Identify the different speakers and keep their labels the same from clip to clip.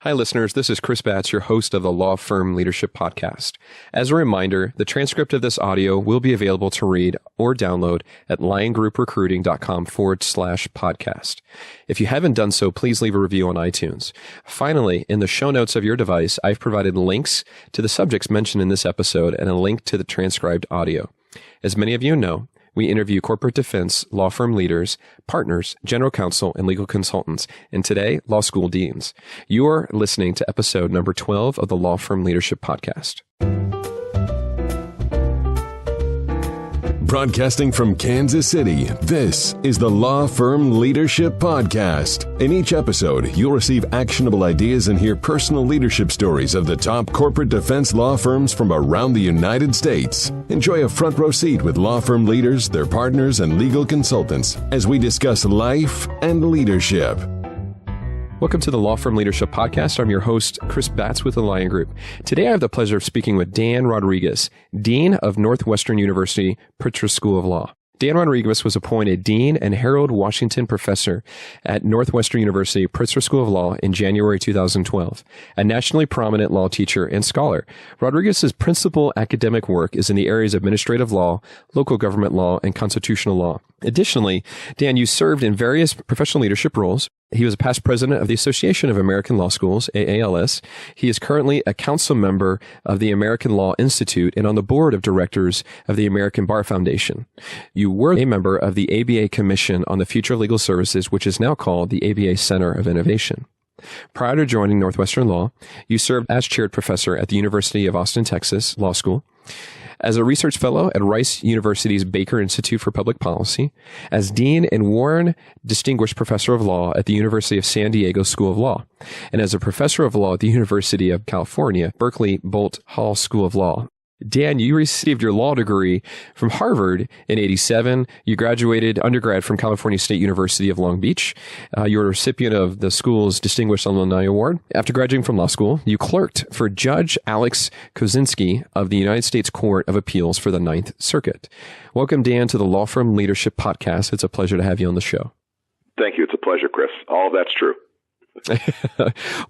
Speaker 1: Hi, listeners. This is Chris Batts, your host of the Law Firm Leadership Podcast. As a reminder, the transcript of this audio will be available to read or download at liongrouprerecruiting.com/podcast. If you haven't done so, please leave a review on iTunes. Finally, in the show notes of your device, I've provided links to the subjects mentioned in this episode and a link to the transcribed audio. As many of you know, we interview corporate defense, law firm leaders, partners, general counsel, and legal consultants, and today, law school deans. You are listening to episode number 12 of the Law Firm Leadership Podcast.
Speaker 2: Broadcasting from Kansas City, this is the Law Firm Leadership Podcast. In each episode, you'll receive actionable ideas and hear personal leadership stories of the top corporate defense law firms from around the United States. Enjoy a front row seat with law firm leaders, their partners, and legal consultants as we discuss life and leadership.
Speaker 1: Welcome to the Law Firm Leadership Podcast. I'm your host, Chris Batts with the Lion Group. Today, I have the pleasure of speaking with Dan Rodriquez, Dean of Northwestern University, Pritzker School of Law. Dan Rodriquez was appointed Dean and Harold Washington Professor at Northwestern University, Pritzker School of Law in January 2012. A nationally prominent law teacher and scholar, Rodriguez's principal academic work is in the areas of administrative law, local government law, and constitutional law. Additionally, Dan, you served in various professional leadership roles. He was a past president of the Association of American Law Schools, AALS. He is currently a council member of the American Law Institute and on the board of directors of the American Bar Foundation. You were a member of the ABA Commission on the Future of Legal Services, which is now called the ABA Center of Innovation. Prior to joining Northwestern Law, you served as chaired professor at the University of Austin, Texas Law School, as a research fellow at Rice University's Baker Institute for Public Policy, as dean and Warren Distinguished Professor of Law at the University of San Diego School of Law, and as a professor of law at the University of California, Berkeley Bolt Hall School of Law. Dan, you received your law degree from Harvard in '87. You graduated undergrad from California State University of Long Beach. You were a recipient of the school's Distinguished Alumni Award. After graduating from law school, you clerked for Judge Alex Kozinski of the United States Court of Appeals for the Ninth Circuit. Welcome, Dan, to the Law Firm Leadership Podcast. It's a pleasure to have you on the show.
Speaker 3: Thank you. It's a pleasure, Chris. All of that's true.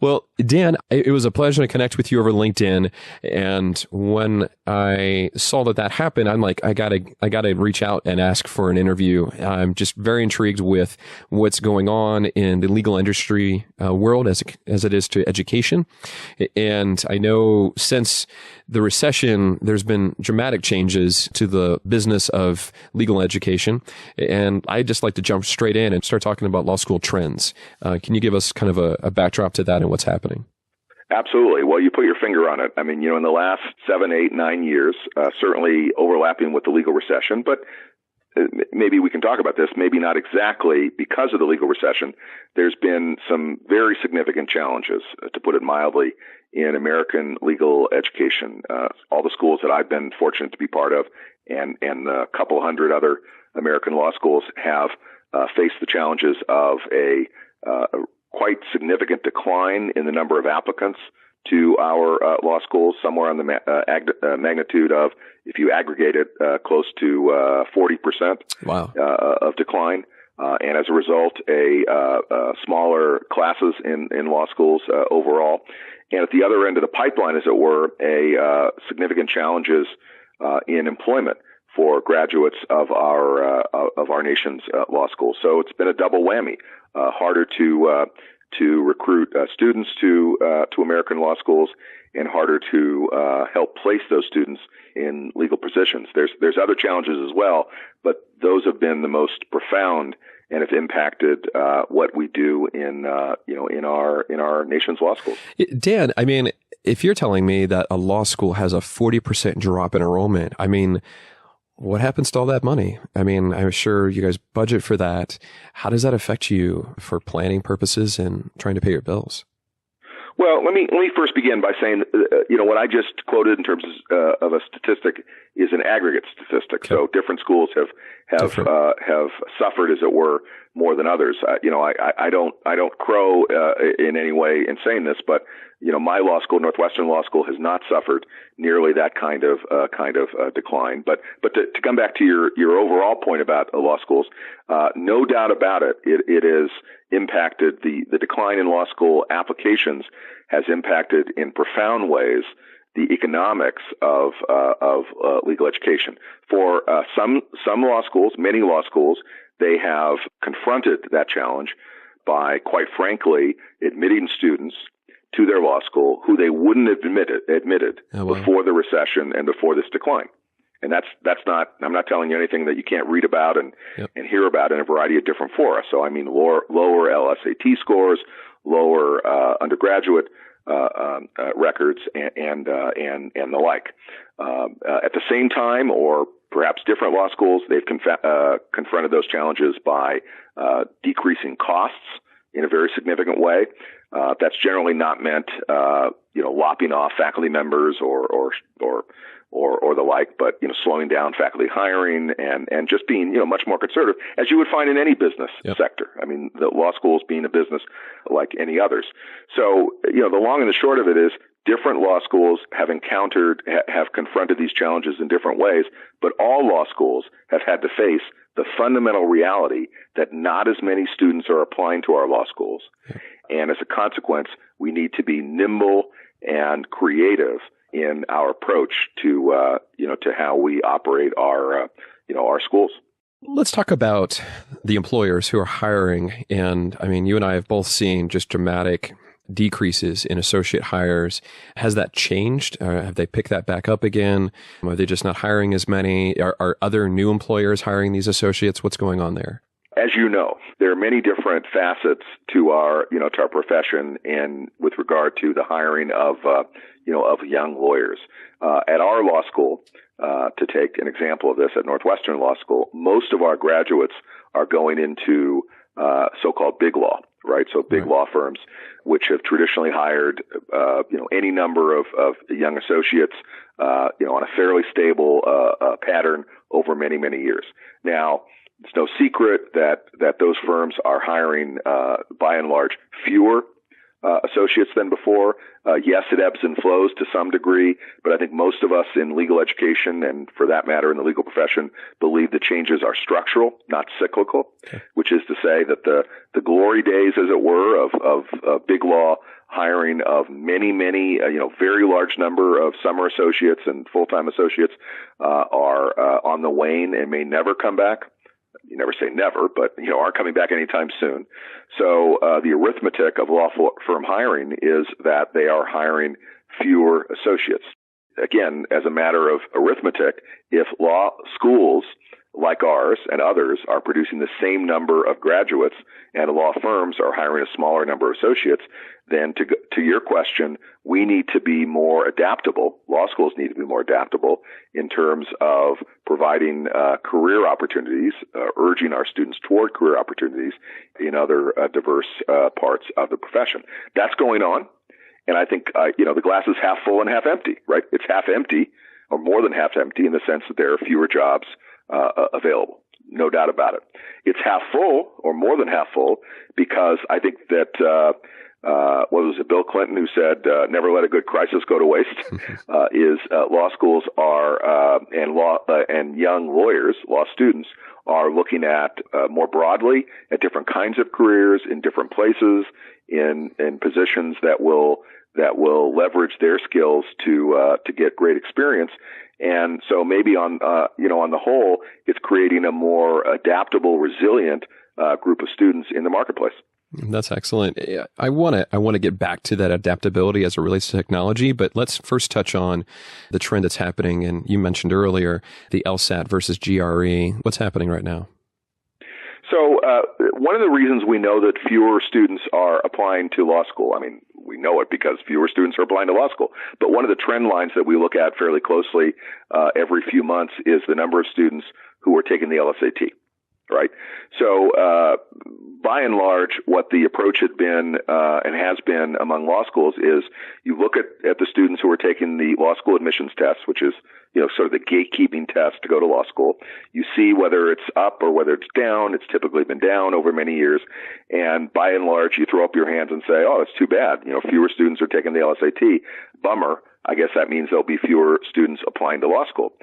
Speaker 1: Well, Dan, it was a pleasure to connect with you over LinkedIn. And when I saw that happened, I'm like, I gotta reach out and ask for an interview. I'm just very intrigued with what's going on in the legal industry world as it is to education. And I know since the recession, there's been dramatic changes to the business of legal education. And I'd just like to jump straight in and start talking about law school trends. Can you give us kind of a backdrop to that and what's happening?
Speaker 3: Absolutely. Well, you put your finger on it. I mean, in the last 7, 8, 9 years, certainly overlapping with the legal recession, but maybe we can talk about this, maybe not exactly because of the legal recession. There's been some very significant challenges, to put it mildly, in American legal education. All the schools that I've been fortunate to be part of and a couple hundred other American law schools have faced the challenges of a quite significant decline in the number of applicants to our law schools, somewhere on the magnitude of, if you aggregate it, close to 40%
Speaker 1: Wow.
Speaker 3: Of decline. And as a result, smaller classes in law schools overall. And at the other end of the pipeline, as it were, significant challenges in employment for graduates of our nation's law schools. So it's been a double whammy. Harder to recruit students to American law schools, and harder to help place those students in legal positions. There's other challenges as well, but those have been the most profound and have impacted what we do in our nation's law schools.
Speaker 1: Dan, I mean, if you're telling me that a law school has a 40% drop in enrollment, I mean, what happens to all that money? I mean, I'm sure you guys budget for that. How does that affect you for planning purposes and trying to pay your bills?
Speaker 3: Well, let me first begin by saying, what I just quoted in terms of a statistic is an aggregate statistic.
Speaker 1: Okay.
Speaker 3: So different schools have suffered, as it were, more than others. I don't crow in any way in saying this, but my law school, Northwestern Law School, has not suffered nearly that kind of decline. But to come back to your overall point about law schools, no doubt about it, it has impacted the decline in law school applications has impacted in profound ways the economics of legal education. For some law schools, many law schools, they have confronted that challenge by, quite frankly, admitting students to their law school who they wouldn't have admitted before the recession and before this decline. And that's not, I'm not telling you anything that you can't read about and hear about in a variety of different fora. So I mean lower LSAT scores, lower undergraduate records and the like. At the same time, or perhaps different law schools, they've confronted those challenges by decreasing costs in a very significant way. That's generally not meant, lopping off faculty members or the like, but slowing down faculty hiring and just being much more conservative, as you would find in any business sector. I mean, the law schools being a business like any others. So the long and the short of it is, different law schools have confronted these challenges in different ways, but all law schools have had to face the fundamental reality that not as many students are applying to our law schools. And as a consequence, we need to be nimble and creative in our approach to how we operate our schools.
Speaker 1: Let's talk about the employers who are hiring. And I mean, you and I have both seen just dramatic decreases in associate hires. Has that changed? Have they picked that back up again? Are they just not hiring as many? Are other new employers hiring these associates? What's going on there?
Speaker 3: As you know, there are many different facets to our profession, and with regard to the hiring of young lawyers. At our law school, to take an example of this, at Northwestern Law School, most of our graduates are going into so-called big law, right? So big law firms, which have traditionally hired, any number of young associates, on a fairly stable pattern over many, many years. Now, it's no secret that those firms are hiring, by and large, fewer associates than before. Yes, it ebbs and flows to some degree, but I think most of us in legal education, and for that matter in the legal profession, believe the changes are structural, not cyclical, which is to say that the glory days, as it were, of big law hiring of many, very large number of summer associates and full-time associates are on the wane and may never come back. You never say never, but aren't coming back anytime soon. So the arithmetic of law firm hiring is that they are hiring fewer associates. Again, as a matter of arithmetic, if law schools like ours and others are producing the same number of graduates and law firms are hiring a smaller number of associates, then to your question, we need to be more adaptable. Law schools need to be more adaptable in terms of providing career opportunities, urging our students toward career opportunities in other diverse parts of the profession. That's going on. And I think, the glass is half full and half empty, right? It's half empty, or more than half empty, in the sense that there are fewer jobs available. No doubt about it. It's half full, or more than half full, because I think that what was it, Bill Clinton, who said, never let a good crisis go to waste, law schools are, and young lawyers, law students, are looking at more broadly at different kinds of careers in different places, in positions that will leverage their skills to get great experience. And so maybe on the whole, it's creating a more adaptable, resilient group of students in the marketplace.
Speaker 1: That's excellent. I want to get back to that adaptability as it relates to technology, but let's first touch on the trend that's happening. And you mentioned earlier the LSAT versus GRE. What's happening right now?
Speaker 3: So one of the reasons we know that fewer students are applying to law school, I mean, we know it because fewer students are applying to law school, but one of the trend lines that we look at fairly closely every few months is the number of students who are taking the LSAT. right? So, by and large, what the approach had been, and has been among law schools is you look at the students who are taking the law school admissions test, which is, sort of the gatekeeping test to go to law school. You see whether it's up or whether it's down. It's typically been down over many years. And by and large, you throw up your hands and say, oh, it's too bad. Fewer students are taking the LSAT. Bummer. I guess that means there'll be fewer students applying to law school.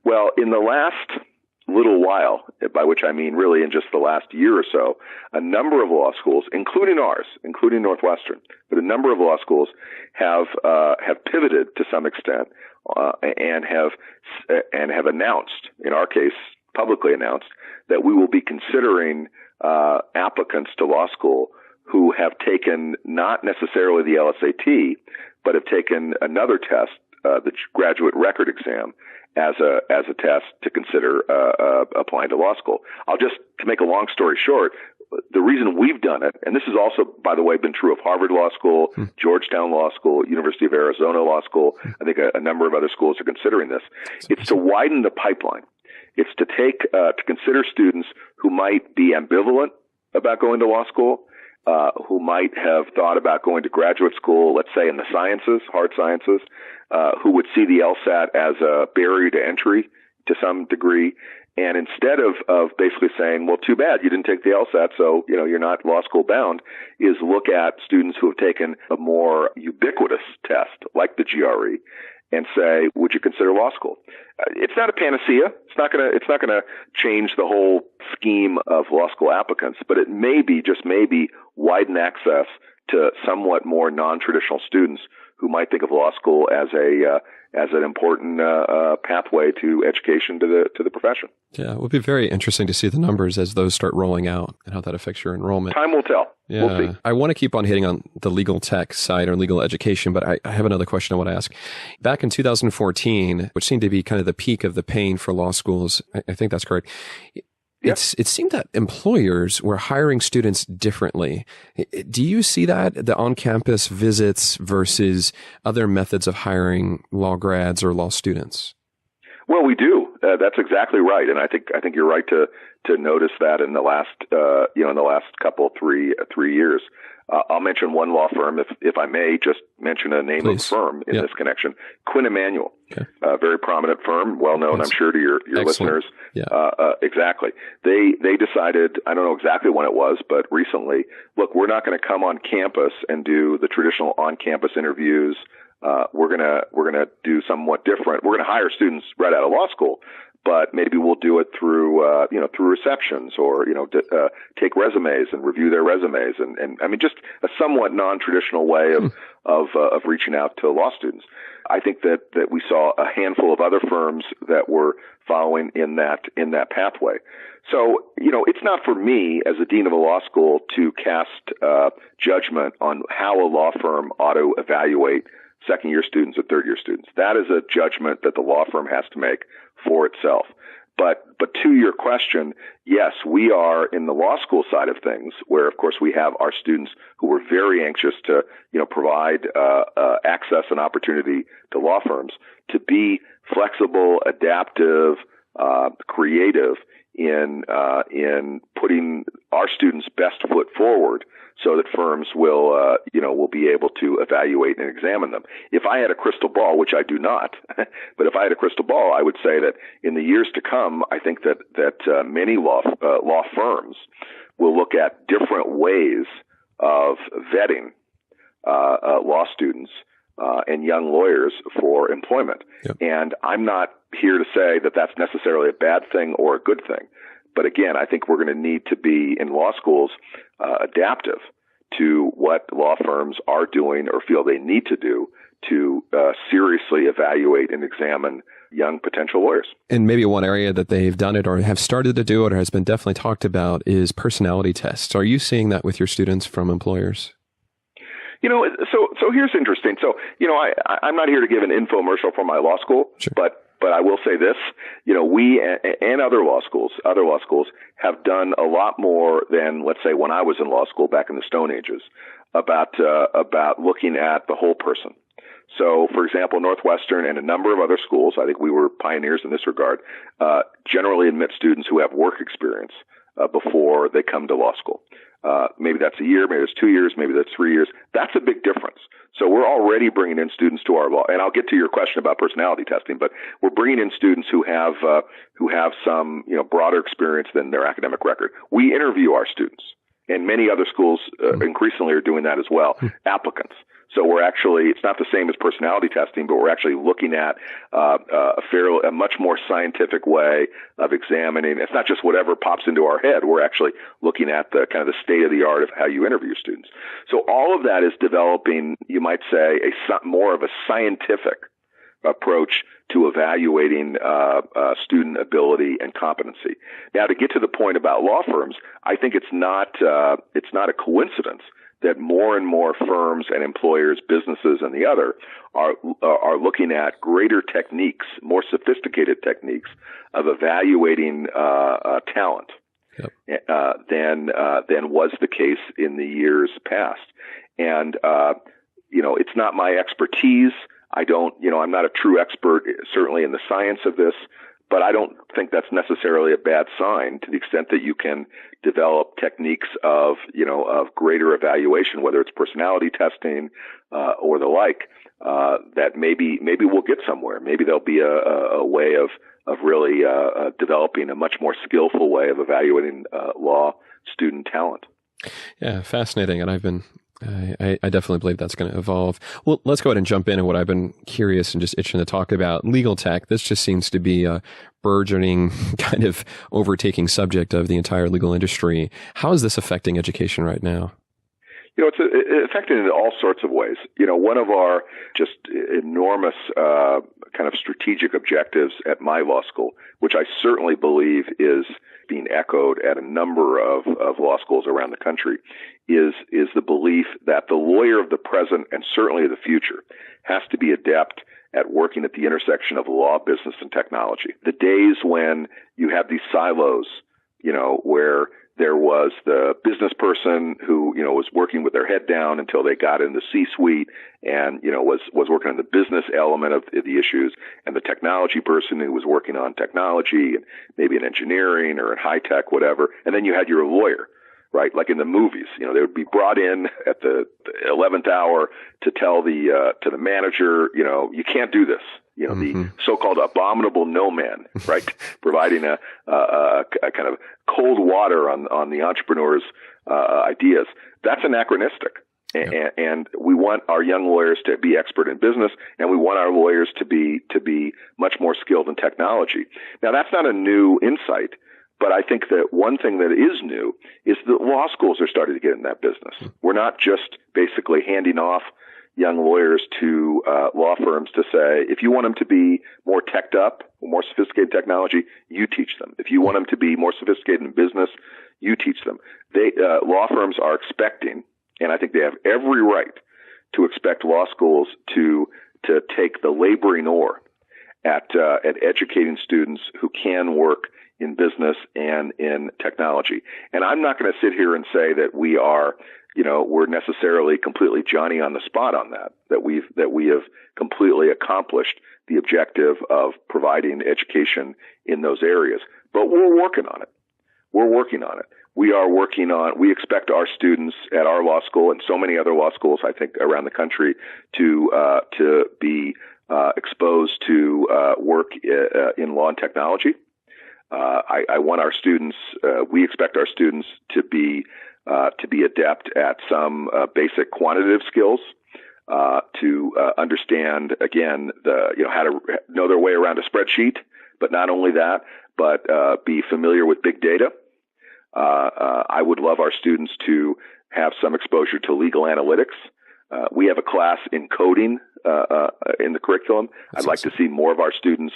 Speaker 3: Well, in the last little while, by which I mean really in just the last year or so, a number of law schools, including ours, including Northwestern, but a number of law schools have pivoted to some extent, and have announced, in our case, publicly announced, that we will be considering applicants to law school who have taken not necessarily the LSAT, but have taken another test, the graduate record exam, as a test to consider applying to law school. To make a long story short, the reason we've done it, and this has also, by the way, been true of Harvard Law School, Georgetown Law School, University of Arizona Law School. I think a number of other schools are considering this. It's to widen the pipeline. It's to consider students who might be ambivalent about going to law school, who might have thought about going to graduate school, let's say in the sciences, hard sciences, who would see the LSAT as a barrier to entry to some degree. And instead of basically saying, well, too bad you didn't take the LSAT, so, you're not law school bound, is look at students who have taken a more ubiquitous test like the GRE and say, would you consider law school? It's not a panacea. It's not gonna change the whole scheme of law school applicants, but it just maybe widen access to somewhat more non-traditional students who might think of law school as an important pathway to education to the profession.
Speaker 1: Yeah, it would be very interesting to see the numbers as those start rolling out and how that affects your enrollment.
Speaker 3: Time will tell.
Speaker 1: Yeah.
Speaker 3: We'll see.
Speaker 1: I want to keep on hitting on the legal tech side or legal education, but I have another question I want to ask. Back in 2014, which seemed to be kind of the peak of the pain for law schools, I think that's correct. It seemed that employers were hiring students differently. Do you see that, the on-campus visits versus other methods of hiring law grads or law students?
Speaker 3: Well, we do. That's exactly right, and I think you're right to notice that in the last couple three years. I'll mention one law firm, if I may, just mention a name
Speaker 1: Please.
Speaker 3: of a firm in this connection. Quinn Emanuel, a very prominent firm, well known, I'm sure, to your listeners.
Speaker 1: Yeah.
Speaker 3: Exactly. They decided, I don't know exactly when it was, but recently, look, we're not going to come on campus and do the traditional on-campus interviews. We're gonna do somewhat different. We're gonna hire students right out of law school, but maybe we'll do it through receptions or, take resumes and review their resumes. And I mean, just a somewhat non-traditional way of reaching out to law students. I think that we saw a handful of other firms that were following in that pathway. So, it's not for me as a dean of a law school to cast judgment on how a law firm ought to evaluate second-year students or third-year students. That is a judgment that the law firm has to make for itself. But to your question, yes, we are in the law school side of things, where of course we have our students who are very anxious to, provide access and opportunity to law firms to be flexible, adaptive, creative in putting our students' best foot forward, so that firms will be able to evaluate and examine them. If I had a crystal ball, which I do not, but if I had a crystal ball, I would say that in the years to come, I think that many law firms will look at different ways of vetting law students and young lawyers for employment. Yep. And I'm not here to say that that's necessarily a bad thing or a good thing. But again, I think we're going to need to be in law schools adaptive to what law firms are doing or feel they need to do to seriously evaluate and examine young potential lawyers. And
Speaker 1: maybe one area that they've done it or have started to do it or has been definitely talked about is personality tests. Are you seeing that with your students from employers?
Speaker 3: So here's interesting. So, I'm not here to give an infomercial for my law school, sure. But I will say this, we and other law schools have done a lot more than, let's say, when I was in law school back in the Stone Ages about looking at the whole person. So, for example, Northwestern and a number of other schools, I think we were pioneers in this regard, generally admit students who have work experience before they come to law school. Maybe that's a year, maybe that's 2 years, maybe that's 3 years. That's a big difference. So we're already bringing in students to our law, and I'll get to your question about personality testing, but we're bringing in students who have some, broader experience than their academic record. We interview our students, and many other schools increasingly are doing that as well, applicants. So we're actually, it's not the same as personality testing, but we're actually looking at a much more scientific way of examining. It's not just whatever pops into our head. We're actually looking at the kind of the state of the art of how you interview students. So all of that is developing, you might say, more of a scientific approach to evaluating student ability and competency. Now, to get to the point about law firms, I think it's not a coincidence that more and more firms and employers, businesses and the other are looking at greater techniques, more sophisticated techniques of evaluating talent than was the case in the years past. And it's not my expertise. I'm not a true expert, certainly in the science of this, but I don't think that's necessarily a bad sign to the extent that you can develop techniques of greater evaluation, whether it's personality testing, or the like, that maybe we'll get somewhere. Maybe there'll be a way of really, developing a much more skillful way of evaluating, law student talent.
Speaker 1: Yeah, fascinating. And I definitely believe that's going to evolve. Well, let's go ahead and jump into what I've been curious and just itching to talk about. Legal tech. This just seems to be a burgeoning kind of overtaking subject of the entire legal industry. How is this affecting education right now?
Speaker 3: It's affected in all sorts of ways. One of our just enormous kind of strategic objectives at my law school, which I certainly believe is being echoed at a number of law schools around the country, is the belief that the lawyer of the present and certainly of the future has to be adept at working at the intersection of law, business, and technology. The days when you have these silos, where there was the business person who, was working with their head down until they got in the C-suite and, was working on the business element of the issues, and the technology person who was working on technology and maybe in engineering or in high tech, whatever. And then you had your lawyer, right? Like in the movies, they would be brought in at the 11th hour to tell to the manager, you can't do this. The so-called abominable no man, right? Providing a kind of cold water on the entrepreneur's ideas. That's anachronistic. Yep. And we want our young lawyers to be expert in business, and we want our lawyers to be much more skilled in technology. Now, that's not a new insight, but I think that one thing that is new is that law schools are starting to get in that business. We're not just basically handing off young lawyers to law firms to say, if you want them to be more teched up, more sophisticated technology, you teach them. If you want them to be more sophisticated in business, you teach them. Law firms are expecting, and I think they have every right to expect law schools to take the laboring oar at educating students who can work in business and in technology. And I'm not going to sit here and say that we are, we're necessarily completely Johnny on the spot on that we have completely accomplished the objective of providing education in those areas. But we're working on it. We expect our students at our law school and so many other law schools, I think, around the country to be exposed to work in law and technology. I want our students, we expect our students to be adept at some basic quantitative skills, to understand, again, how to know their way around a spreadsheet, but not only that, but be familiar with big data. I would love our students to have some exposure to legal analytics. We have a class in coding in the curriculum. I'd like to see more of our students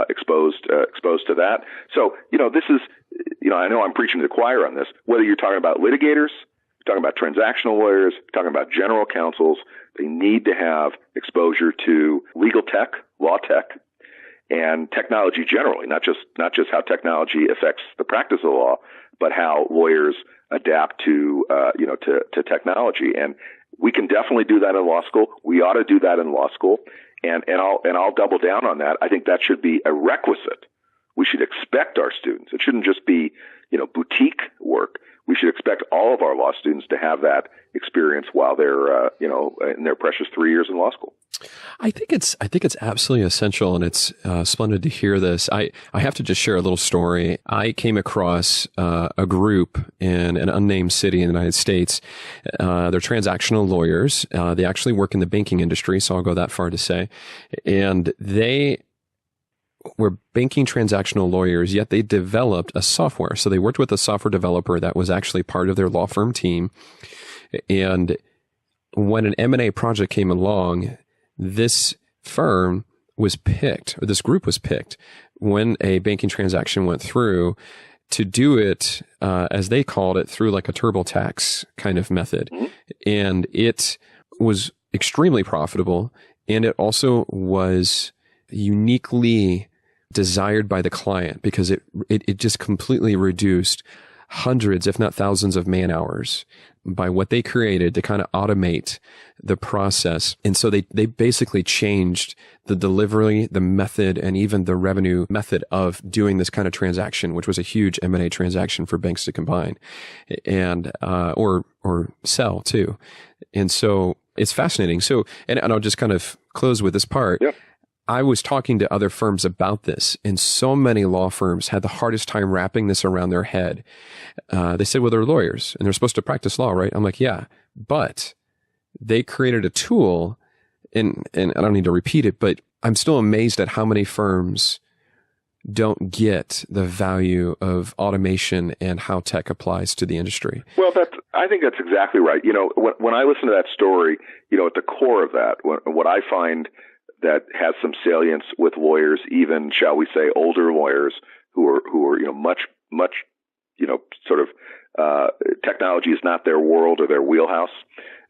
Speaker 3: exposed to that. So, this is, I know I'm preaching to the choir on this, whether you're talking about litigators, you're talking about transactional lawyers, you're talking about general counsels, they need to have exposure to legal tech, law tech, and technology generally, not just how technology affects the practice of law, but how lawyers adapt to technology. And we can definitely do that in law school. We ought to do that in law school. And I'll double down on that. I think that should be a requisite We should expect our students. It shouldn't just be, boutique work. We should expect all of our law students to have that experience while they're, in their precious 3 years in law school.
Speaker 1: I think it's absolutely essential, and it's splendid to hear this. I have to just share a little story. I came across a group in an unnamed city in the United States. They're transactional lawyers. They actually work in the banking industry, so I'll go that far to say. And they were banking transactional lawyers, yet they developed a software. So they worked with a software developer that was actually part of their law firm team. And when an M&A project came along, this firm was picked, or this group was picked, when a banking transaction went through, to do it, as they called it, through like a TurboTax kind of method. And it was extremely profitable, and it also was uniquely desired by the client because it just completely reduced hundreds, if not thousands of man hours by what they created to kind of automate the process. And so they basically changed the delivery, the method, and even the revenue method of doing this kind of transaction, which was a huge M&A transaction for banks to combine and, or sell too. And so it's fascinating. So, and I'll just kind of close with this part.
Speaker 3: Yep.
Speaker 1: I was talking to other firms about this, and so many law firms had the hardest time wrapping this around their head. They said, well, they're lawyers and they're supposed to practice law, right? I'm like, yeah, but they created a tool, and I don't need to repeat it, but I'm still amazed at how many firms don't get the value of automation and how tech applies to the industry.
Speaker 3: Well, I think that's exactly right. When I listen to that story, at the core of that, what I find that has some salience with lawyers, even, shall we say, older lawyers who are much, sort of, technology is not their world or their wheelhouse.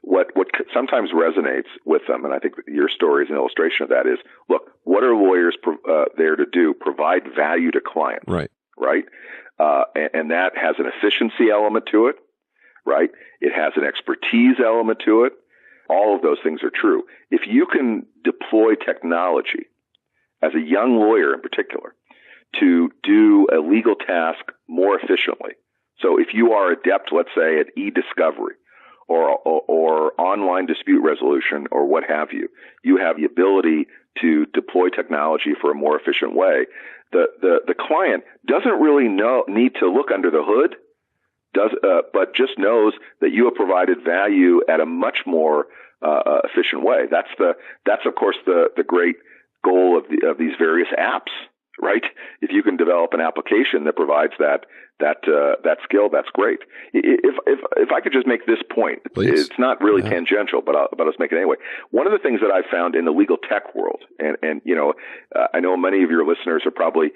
Speaker 3: What sometimes resonates with them, and I think your story is an illustration of that, is, look, what are lawyers there to do? Provide value to clients.
Speaker 1: Right.
Speaker 3: Right? And that has an efficiency element to it, right? It has an expertise element to it. All of those things are true. If you can deploy technology, as a young lawyer in particular, to do a legal task more efficiently. So if you are adept, let's say, at e-discovery or online dispute resolution or what have you, you have the ability to deploy technology for a more efficient way. The client doesn't really need to look under the hood, but just knows that you have provided value at a much more efficient way. That's of course the great goal of these various apps, right? If you can develop an application that provides that skill, that's great. If I could just make this point,
Speaker 1: please.
Speaker 3: It's not really tangential, but let's make it anyway. One of the things that I've found in the legal tech world, and I know many of your listeners are probably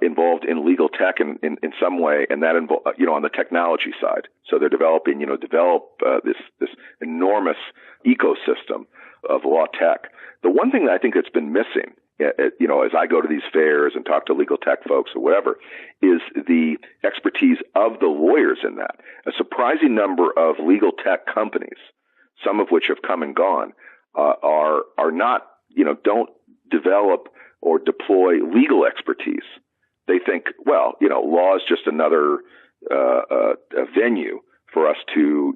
Speaker 3: involved in legal tech in some way, and that on the technology side. So they're developing this enormous ecosystem of law tech. The one thing that I think that's been missing, as I go to these fairs and talk to legal tech folks or whatever, is the expertise of the lawyers in that. A surprising number of legal tech companies, some of which have come and gone, are not, don't develop or deploy legal expertise. They think, well, law is just another a venue for us to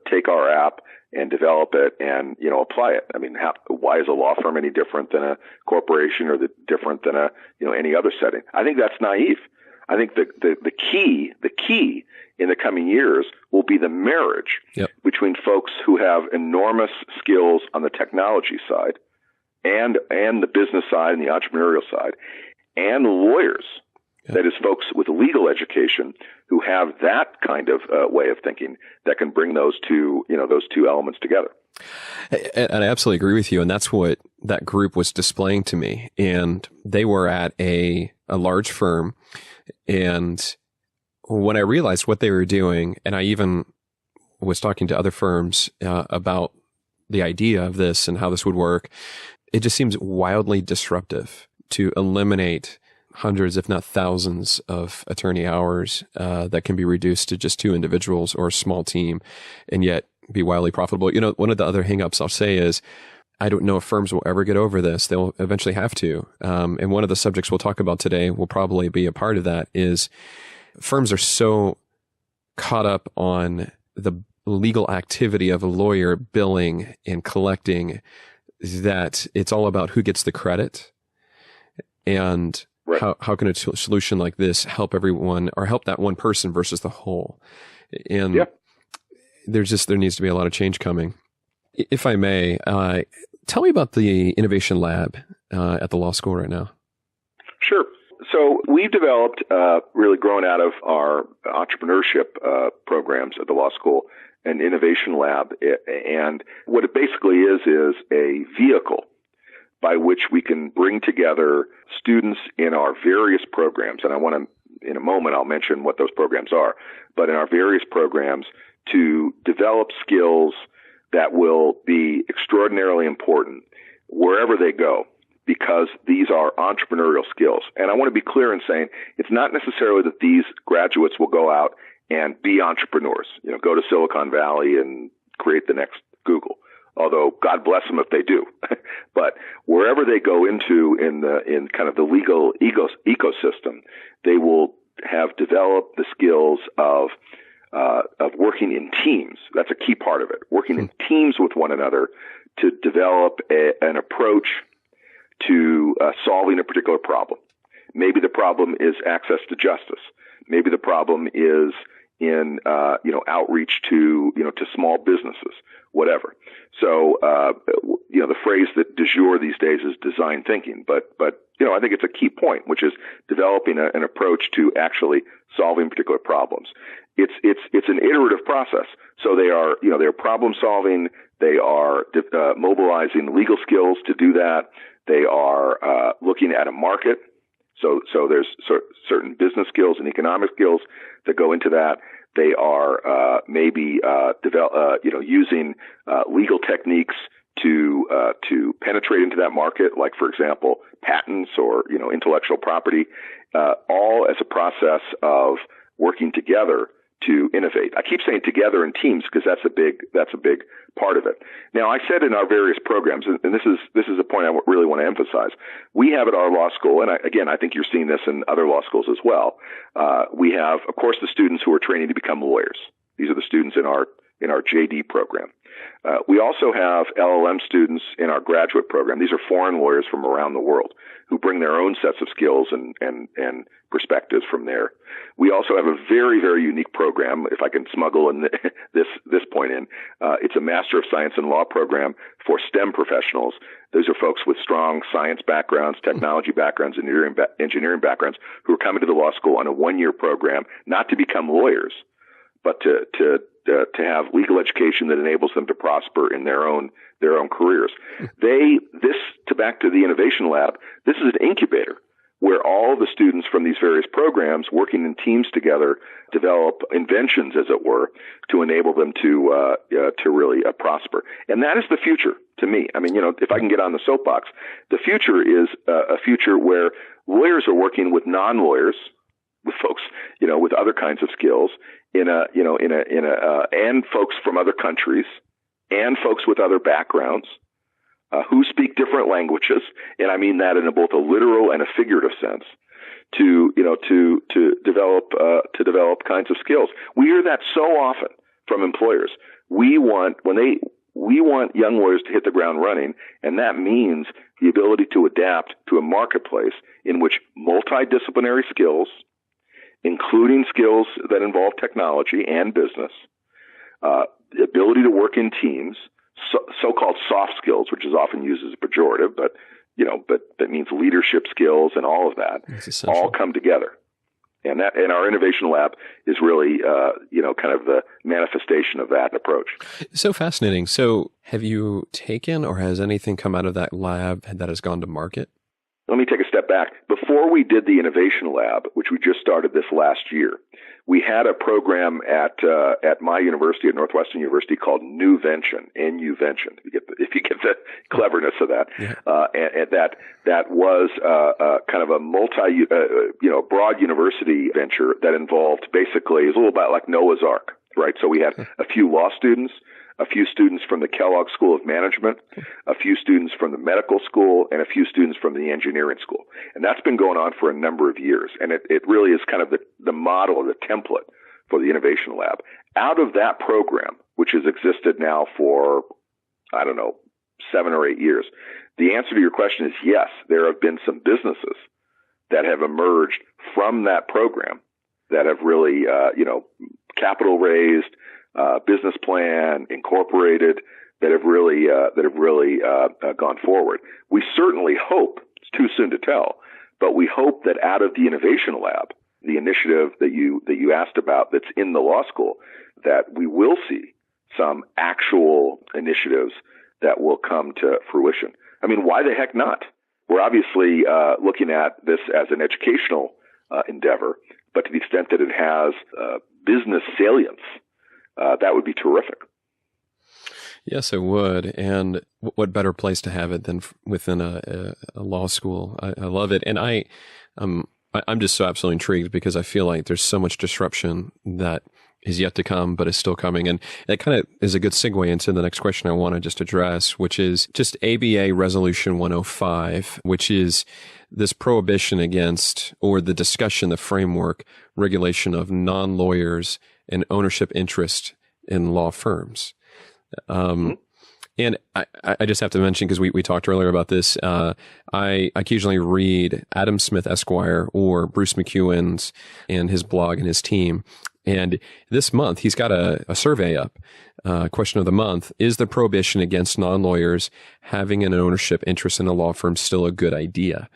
Speaker 3: take our app and develop it and, apply it. I mean, why is a law firm any different than a corporation or different than any other setting? I think that's naive. I think the key in the coming years will be the marriage between folks who have enormous skills on the technology side and the business side and the entrepreneurial side, and lawyers. That is, folks with legal education who have that kind of way of thinking that can bring those two elements together.
Speaker 1: And I absolutely agree with you. And that's what that group was displaying to me. And they were at a large firm. And when I realized what they were doing, and I even was talking to other firms about the idea of this and how this would work, it just seems wildly disruptive to eliminate hundreds, if not thousands, of attorney hours that can be reduced to just two individuals or a small team, and yet be wildly profitable. One of the other hangups I'll say is, I don't know if firms will ever get over this. They'll eventually have to. And one of the subjects we'll talk about today will probably be a part of that is firms are so caught up on the legal activity of a lawyer billing and collecting that it's all about who gets the credit. And
Speaker 3: right.
Speaker 1: how can a solution like this help everyone or help that one person versus the whole? And there needs to be a lot of change coming. If I may, tell me about the Innovation Lab at the law school right now.
Speaker 3: Sure. So we've developed, really grown out of our entrepreneurship programs at the law school, an Innovation Lab. And what it basically is a vehicle by which we can bring together students in our various programs. And I want to, in a moment, I'll mention what those programs are. But in our various programs to develop skills that will be extraordinarily important wherever they go, because these are entrepreneurial skills. And I want to be clear in saying it's not necessarily that these graduates will go out and be entrepreneurs, go to Silicon Valley and create the next Google. Although God bless them if they do. But wherever they go into in kind of the legal ecosystem, they will have developed the skills of working in teams. That's a key part of it. Working in teams with one another to develop an approach to solving a particular problem. Maybe the problem is access to justice. Maybe the problem is in outreach to small businesses, whatever. So the phrase that du jour these days is design thinking, but I think it's a key point, which is developing an approach to actually solving particular problems. It's an iterative process. So they're problem solving. They are mobilizing legal skills to do that. They are looking at a market. So there's certain business skills and economic skills that go into that. They are maybe using legal techniques to penetrate into that market, like for example patents or intellectual property, all as a process of working together to innovate. I keep saying together in teams because that's a big part of it. Now, I said in our various programs, and this is a point I really want to emphasize. We have at our law school, and I think you're seeing this in other law schools as well. We have, of course, the students who are training to become lawyers. These are the students in our JD program. We also have LLM students in our graduate program. These are foreign lawyers from around the world who bring their own sets of skills and perspectives from there. We also have a very, very unique program, if I can smuggle in this point in. It's a Master of Science in Law program for STEM professionals. Those are folks with strong science backgrounds, technology backgrounds, engineering backgrounds who are coming to the law school on a one-year program, not to become lawyers, but to have legal education that enables them to prosper in their own careers. Back to the Innovation Lab, this is an incubator where all the students from these various programs working in teams together develop inventions, as it were, to enable them to really prosper. And that is the future to me. I mean, if I can get on the soapbox, the future is a future where lawyers are working with non-lawyers, with folks, with other kinds of skills, and folks from other countries, and folks with other backgrounds, who speak different languages, and I mean that in both a literal and a figurative sense, to develop kinds of skills. We hear that so often from employers. We want young lawyers to hit the ground running, and that means the ability to adapt to a marketplace in which multidisciplinary skills, including skills that involve technology and business, the ability to work in teams, so-called soft skills, which is often used as a pejorative, but that means leadership skills and all of that, all come together. And our Innovation Lab is really, kind of the manifestation of that approach.
Speaker 1: So fascinating. So have you taken or has anything come out of that lab that has gone to market?
Speaker 3: Let me take a step back. Before we did the Innovation Lab, which we just started this last year, we had a program at my university, at Northwestern University, called Newvention, N-U-Vention. If you get the cleverness of that,
Speaker 1: yeah.
Speaker 3: And that was kind of a broad university venture that involved basically, it was a little bit like Noah's Ark, right? So we had a few law students, a few students from the Kellogg School of Management, a few students from the medical school, and a few students from the engineering school. And that's been going on for a number of years. And it really is kind of the model or the template for the Innovation Lab. Out of that program, which has existed now for, 7 or 8 years, the answer to your question is yes, there have been some businesses that have emerged from that program that have really, capital raised, business plan, incorporated, that have really gone forward. We certainly hope, it's too soon to tell, but we hope that out of the Innovation Lab, the initiative that you asked about that's in the law school, that we will see some actual initiatives that will come to fruition. I mean, why the heck not? We're obviously looking at this as an educational endeavor, but to the extent that it has business salience, that would be terrific.
Speaker 1: Yes, it would. And what better place to have it than within a law school? I love it. And I'm just so absolutely intrigued because I feel like there's so much disruption that is yet to come, but is still coming. And that kind of is a good segue into the next question I want to just address, which is just ABA Resolution 105, which is this prohibition against, or the discussion, the framework, regulation of non-lawyers and ownership interest in law firms. And I just have to mention, because we talked earlier about this, I occasionally read Adam Smith Esquire or Bruce McEwen's and his blog and his team. And this month, he's got a survey up. Question of the month: is the prohibition against non-lawyers having an ownership interest in a law firm still a good idea?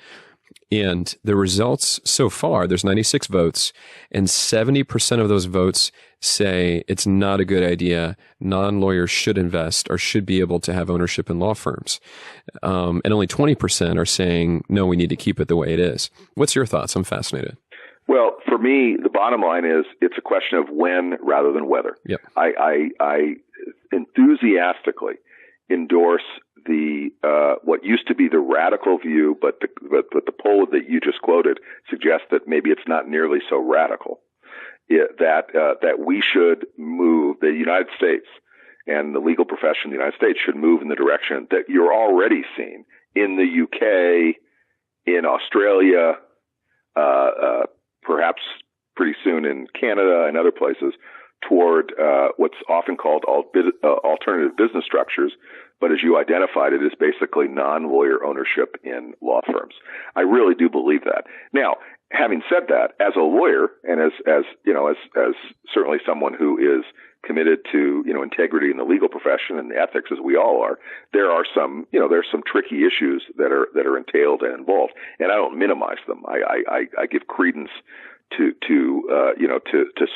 Speaker 1: And the results so far, there's 96 votes, and 70% of those votes say it's not a good idea. Non-lawyers should invest or should be able to have ownership in law firms. And only 20% are saying, no, we need to keep it the way it is. What's your thoughts? I'm fascinated.
Speaker 3: Well, for me, the bottom line is it's a question of when rather than whether.
Speaker 1: Yep.
Speaker 3: I enthusiastically endorse the what used to be the radical view, but the poll that you just quoted suggests that maybe it's not nearly so radical. That we should move, the United States and the legal profession in the United States should move in the direction that you're already seeing in the UK, in Australia, perhaps pretty soon in Canada and other places, toward what's often called alternative business structures, but as you identified, it is basically non-lawyer ownership in law firms. I really do believe that. Now, having said that, as a lawyer and as certainly someone who is committed to integrity in the legal profession and the ethics, as we all are, there's some tricky issues that are entailed and involved, and I don't minimize them. I give credence to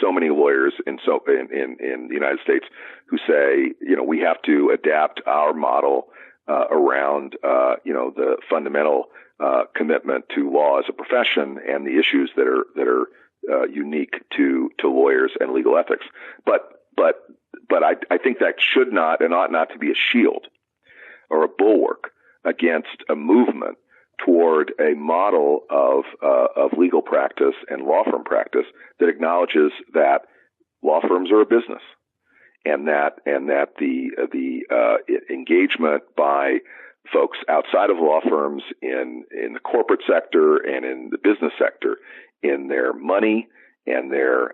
Speaker 3: so many lawyers in the United States who say, we have to adapt our model around the fundamental commitment to law as a profession and the issues that are unique to lawyers and legal ethics. But I think that should not and ought not to be a shield or a bulwark against a movement toward a model of legal practice and law firm practice that acknowledges that law firms are a business, and that the engagement by folks outside of law firms in the corporate sector and in the business sector, in their money and their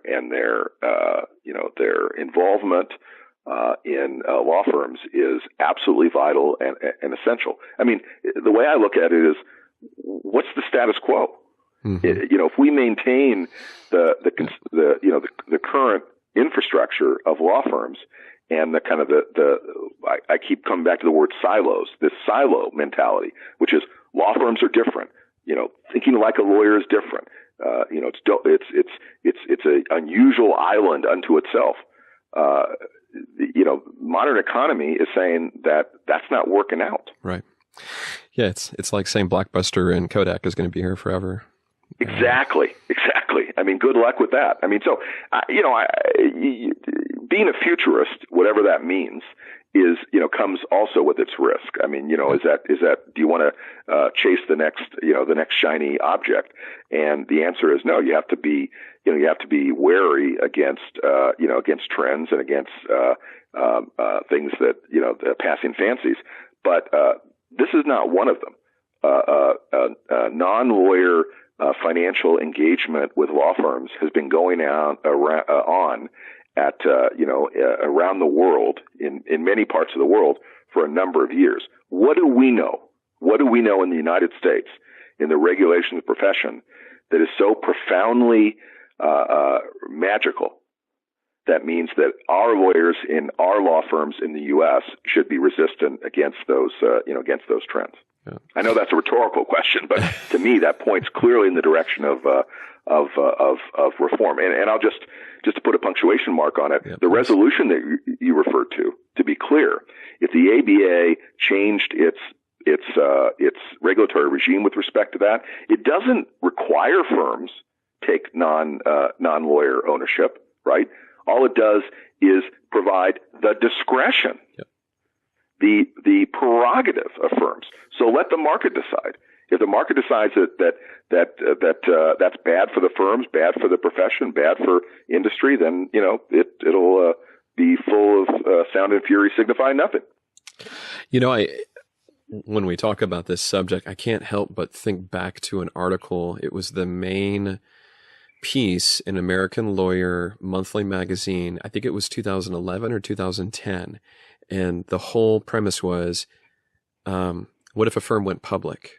Speaker 3: involvement in law firms is absolutely vital and essential. I mean, the way I look at it is, what's the status quo? Mm-hmm. If we maintain the current infrastructure of law firms and the kind of I keep coming back to the word silos, this silo mentality, which is law firms are different. Thinking like a lawyer is different. It's an unusual island unto itself. Modern economy is saying that that's not working out.
Speaker 1: Right. Yeah, it's like saying Blockbuster and Kodak is going to be here forever.
Speaker 3: Exactly. I mean, good luck with that. I mean, so being a futurist, whatever that means, is, comes also with its risk. I mean, is that, do you want to, chase the next shiny object? And the answer is no. You have to be wary against trends and against, things that, the passing fancies. But, this is not one of them. Non-lawyer, financial engagement with law firms has been going on around the world in many parts of the world for a number of years. What do we know? What do we know in the United States in the regulation of the profession that is so profoundly magical? That means that our lawyers in our law firms in the U.S. should be resistant against those trends. Yeah. I know that's a rhetorical question, but to me, that points clearly in the direction of reform. And I'll just to put a punctuation mark on it, the resolution that you referred to be clear, if the ABA changed its regulatory regime with respect to that, it doesn't require firms take non-lawyer ownership, right? All it does is provide the discretion. Yep. The prerogative of firms. So let the market decide. If the market decides that's bad for the firms, bad for the profession, bad for industry, then it'll be full of sound and fury signifying nothing.
Speaker 1: When we talk about this subject, I can't help but think back to an article. It was the main piece in American Lawyer Monthly magazine. I think it was 2011 or 2010. And the whole premise was, what if a firm went public?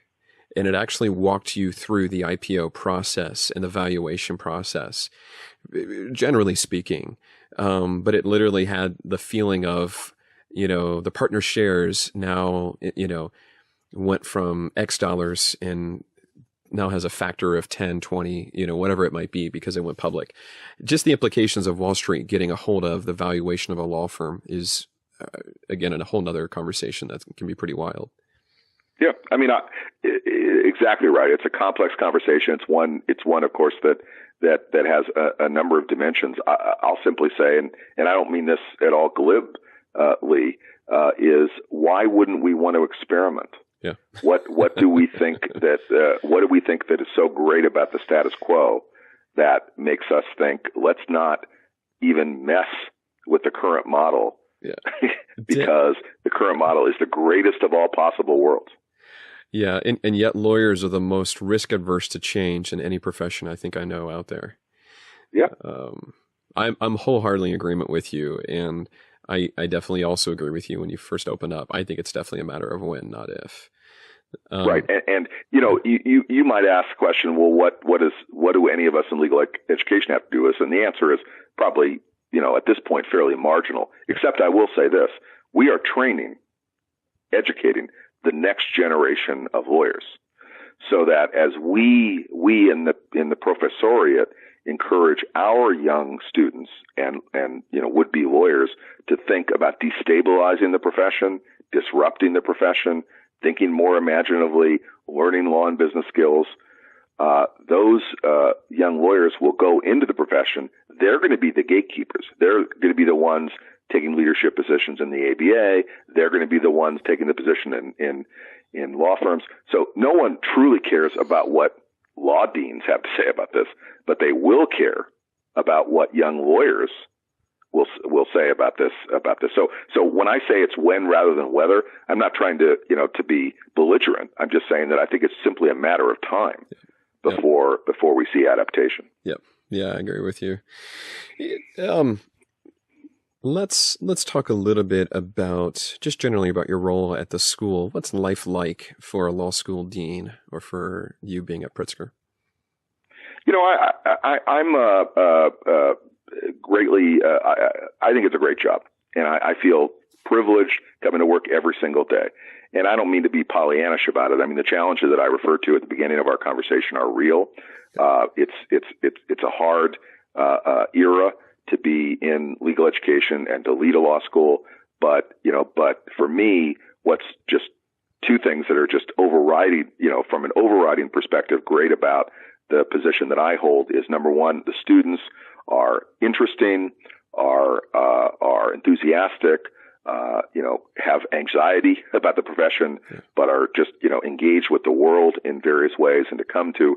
Speaker 1: And it actually walked you through the IPO process and the valuation process, generally speaking. But it literally had the feeling of, the partner shares now, went from X dollars and now has a factor of 10, 20, whatever it might be because it went public. Just the implications of Wall Street getting a hold of the valuation of a law firm is, again, in a whole nother conversation that can be pretty wild.
Speaker 3: Yeah, I mean, exactly right. It's a complex conversation. It's one, of course, that has a number of dimensions. I'll simply say, and I don't mean this at all glibly, is why wouldn't we want to experiment?
Speaker 1: Yeah.
Speaker 3: What do we think that is so great about the status quo that makes us think let's not even mess with the current model?
Speaker 1: Yeah.
Speaker 3: Because the current model is the greatest of all possible worlds.
Speaker 1: Yeah, and yet lawyers are the most risk adverse to change in any profession I think I know out there.
Speaker 3: Yeah.
Speaker 1: I'm wholeheartedly in agreement with you, and I definitely also agree with you when you first opened up. I think it's definitely a matter of when, not if.
Speaker 3: Right, and you might ask the question, well, what do any of us in legal education have to do with this? And the answer is probably, at this point, fairly marginal. Except I will say this: we are educating the next generation of lawyers, so that as we in the professoriate encourage our young students and would-be lawyers to think about destabilizing the profession, disrupting the profession, thinking more imaginatively, learning law and business skills. Those young lawyers will go into the profession. They're going to be the gatekeepers. They're going to be the ones taking leadership positions in the ABA. They're going to be the ones taking the position in law firms. So no one truly cares about what law deans have to say about this, but they will care about what young lawyers will say about this. So when I say it's when rather than whether, I'm not trying to be belligerent. I'm just saying that I think it's simply a matter of time before we see adaptation.
Speaker 1: Yep. Yeah, I agree with you. Let's talk a little bit about just generally about your role at the school. What's life like for a law school dean, or for you being at Pritzker? I'm greatly. I think it's a great job, and I feel privileged coming to work every single day. And I don't mean to be Pollyannish about it. I mean, the challenges that I referred to at the beginning of our conversation are real. It's a hard era to be in legal education and to lead a law school. But for me, what's just two things that are just overriding, from an overriding perspective, great about the position that I hold is, number one, the students are interesting, are enthusiastic,
Speaker 3: have anxiety about the profession, but are just, engaged with the world in various ways, and to come to,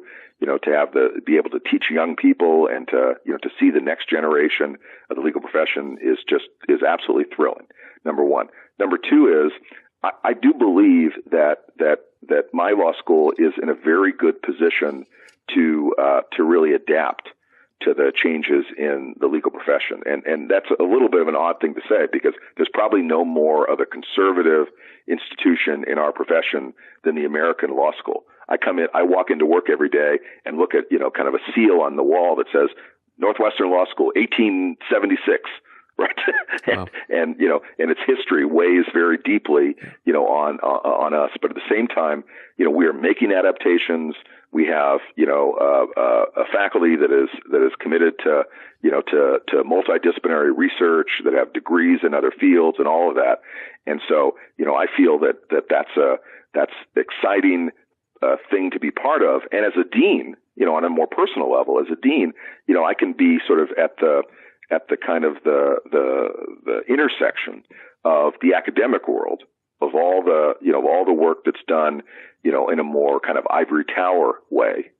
Speaker 3: be able to teach young people and to see the next generation of the legal profession is absolutely thrilling. Number one. Number two is, I do believe that my law school is in a very good position to really adapt to the changes in the legal profession. And that's a little bit of an odd thing to say, because there's probably no more of a conservative institution in our profession than the American law school. I walk into work every day and look at, kind of a seal on the wall that says Northwestern Law School, 1876. Right.
Speaker 1: Wow.
Speaker 3: and its history weighs very deeply, on us. But at the same time, we are making adaptations. We have, a faculty that is committed to multidisciplinary research, that have degrees in other fields and all of that. And so, I feel that's exciting thing to be part of. And as a dean, on a more personal level, as a dean, I can be sort of at the kind of the intersection of the academic world, of all the work that's done, in a more kind of ivory tower way,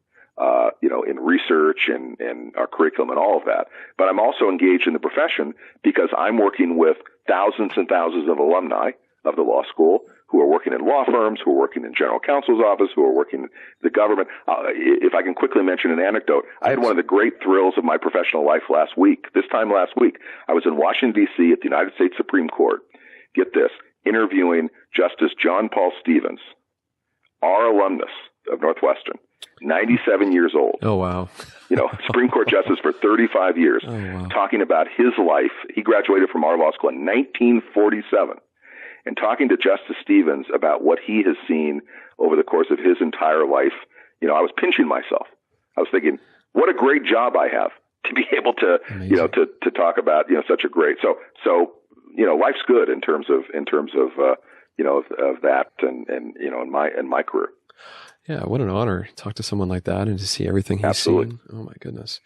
Speaker 3: in research and our curriculum and all of that. But I'm also engaged in the profession because I'm working with thousands and thousands of alumni of the law school who are working in law firms, who are working in general counsel's office, who are working in the government. If I can quickly mention an anecdote, I had one of the great thrills of my professional life last week. This time last week, I was in Washington, D.C. at the United States Supreme Court. Get this, interviewing Justice John Paul Stevens, our alumnus of Northwestern, 97 years old.
Speaker 1: Oh, wow.
Speaker 3: Supreme Court justice for 35 years, talking about his life. He graduated from our law school in 1947. And talking to Justice Stevens about what he has seen over the course of his entire life, I was pinching myself. I was thinking, what a great job I have to be able to,
Speaker 1: Amazing.
Speaker 3: To talk about, such a great. So, life's good in terms of that and in my career.
Speaker 1: Yeah, what an honor to talk to someone like that and to see everything he's
Speaker 3: Absolutely.
Speaker 1: seen. Oh my goodness.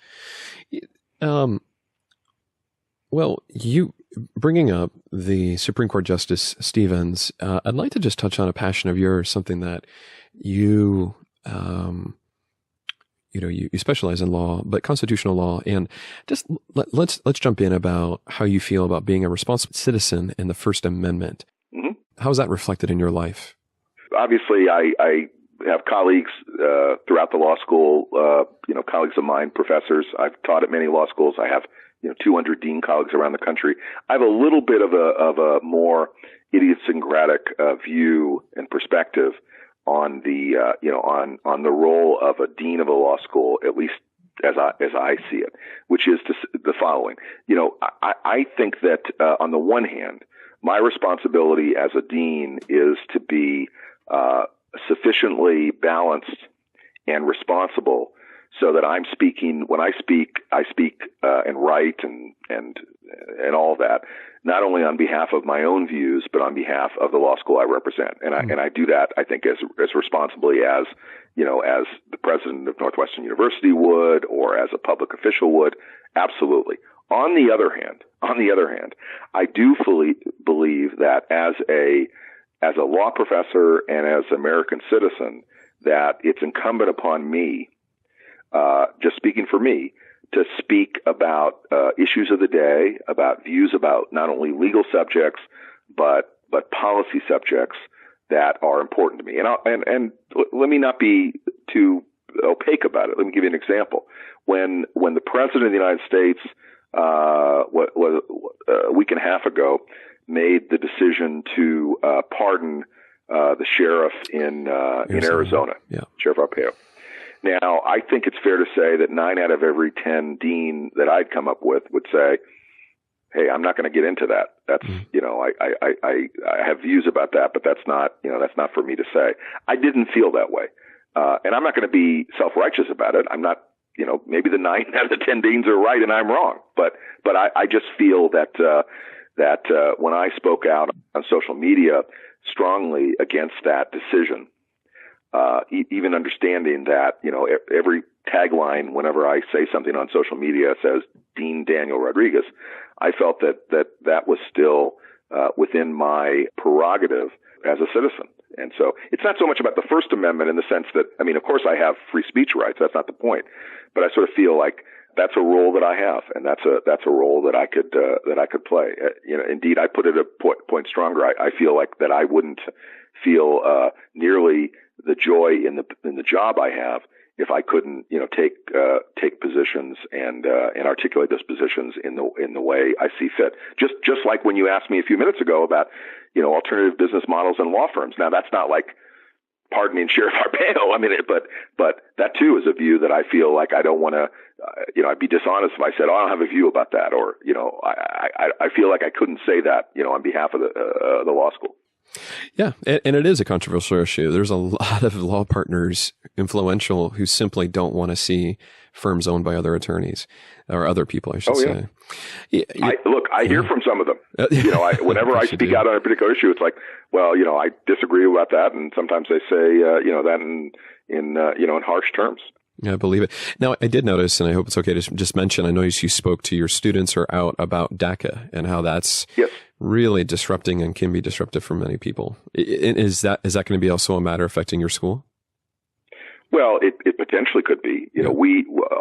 Speaker 1: Well, you bringing up the Supreme Court Justice Stevens, I'd like to just touch on a passion of yours, something that you specialize in law, but constitutional law, and just let's jump in about how you feel about being a responsible citizen in the First Amendment.
Speaker 3: Mm-hmm.
Speaker 1: How is that reflected in your life?
Speaker 3: Obviously, I have colleagues throughout the law school, colleagues of mine, professors. I've taught at many law schools. I have 200 dean colleagues around the country. I have a little bit of a more idiosyncratic view and perspective on the on the role of a dean of a law school, at least as I see it, which is the following. I think that on the one hand, my responsibility as a dean is to be sufficiently balanced and responsible, so that I'm speaking, when I speak and write and all that, not only on behalf of my own views, but on behalf of the law school I represent. And I do that, I think, as responsibly as the president of Northwestern University would, or as a public official would. Absolutely. On the other hand, I do fully believe that as a law professor and as an American citizen, that it's incumbent upon me, just speaking for me, to speak about issues of the day, about views about not only legal subjects, but policy subjects that are important to me. And let me not be too opaque about it. Let me give you an example. When the president of the United States, a week and a half ago, made the decision to pardon the sheriff in Arizona, Sheriff Arpaio. Now, I think it's fair to say that 9 out of every 10 dean that I'd come up with would say, "Hey, I'm not going to get into that. That's I have views about that, but that's not for me to say." I didn't feel that way, and I'm not going to be self-righteous about it. I'm not, maybe the 9 out of 10 deans are right and I'm wrong, but I just feel that when I spoke out on social media strongly against that decision, even understanding that, every tagline whenever I say something on social media says Dean Daniel Rodriguez, I felt that was still within my prerogative as a citizen. And so it's not so much about the First Amendment in the sense that, I mean, of course I have free speech rights. That's not the point. But I sort of feel like that's a role that I have, and that's a role that I could play. Indeed, I put it a point stronger. I feel like that I wouldn't feel nearly the joy in the job I have if I couldn't, take positions and articulate those positions in the way I see fit. Just like when you asked me a few minutes ago about, alternative business models and law firms. Now that's not like, pardon me, and Sheriff Arpaio. I mean, but that too is a view that I feel like I don't want to, I'd be dishonest if I said, oh, I don't have a view about that, or, I feel like I couldn't say that, on behalf of the law school.
Speaker 1: Yeah, and it is a controversial issue. There's a lot of law partners, influential, who simply don't want to see firms owned by other attorneys or other people, I should say. Yeah. I hear from some of them. Whenever I speak out on a particular issue, it's like, well, I disagree about that, and sometimes they say, that in harsh terms. Yeah, I believe it. Now, I did notice, and I hope it's okay to just mention, I noticed you spoke to your students or out about DACA and how that's really disrupting and can be disruptive for many people. Is that going to be also a matter affecting your school?
Speaker 3: Well, it potentially could be.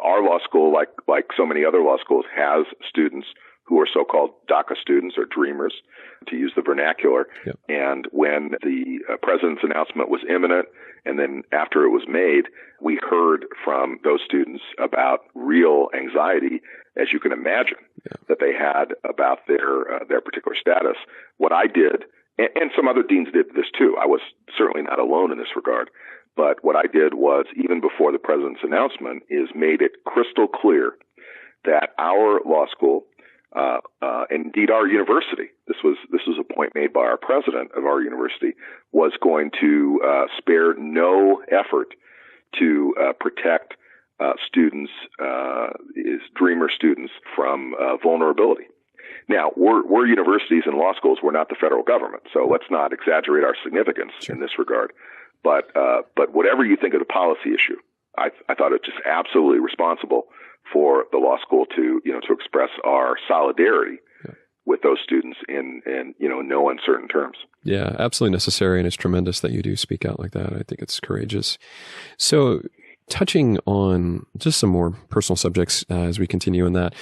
Speaker 3: Our law school, like so many other law schools, has students who are so-called DACA students or dreamers, to use the vernacular. Yep. And when the president's announcement was imminent, and then after it was made, we heard from those students about real anxiety, as you can imagine, that they had about their particular status. What I did, and some other deans did this too, I was certainly not alone in this regard, but what I did was, even before the president's announcement, is made it crystal clear that our law school, and indeed our university, this was a point made by our president of our university, was going to spare no effort to protect students, dreamer students, from vulnerability. Now, we're universities and law schools. We're not the federal government, so let's not exaggerate our significance in this regard. But whatever you think of the policy issue, I thought it just absolutely responsible for the law school to express our solidarity with those students in no uncertain terms.
Speaker 1: Yeah, absolutely necessary, and it's tremendous that you do speak out like that. I think it's courageous. So, touching on just some more personal subjects as we continue in that,